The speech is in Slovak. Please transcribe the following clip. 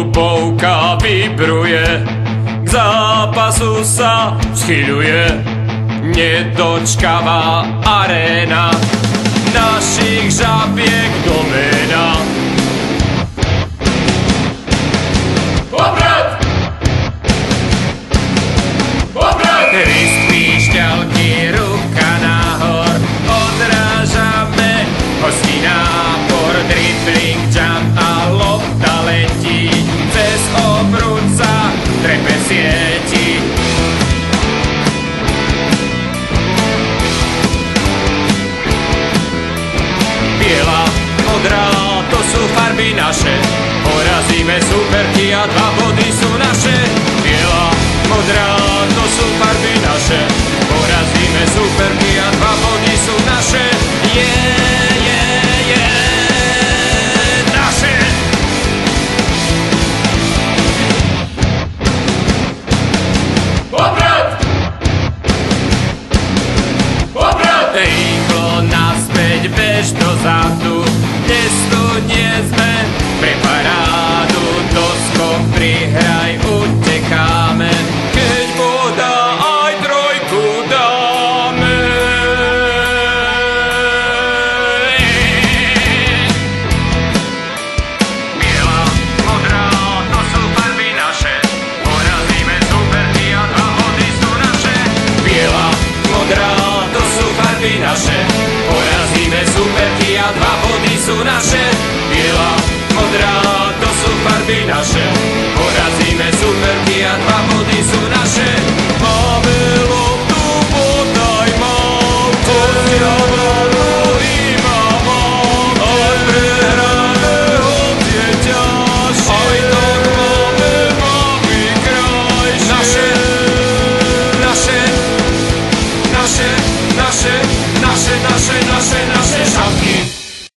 Tupovka vibruje, k zápasu sa schyľuje. Nedočkavá aréna našich žabiek doména. Obrat! Obrat! List píšťalky, ruka nahor, odrážame hostí nápor. Dribbling, jump a lopta letí, cez obrúca trepe sieti. Biela, modrá, to sú farby naše, porazíme superky a 2 body sú naše. Biela, modrá, to sú farby naše, porazíme superky a 2 body sú naše. Naše! Obrat! Obrat! Rýchlo naspäť, bež dozadu, dnes tu nie sme pre parádu. Doskok prihraj, utekáme, keď voda aj trojku dáme. Biela, modrá, to sú farby naše, porazíme superky a 2 body sú naše. Biela, modrá, to sú farby naše, porazíme superky a 2 body sú naše. Biela, modrá, to sú farby naše,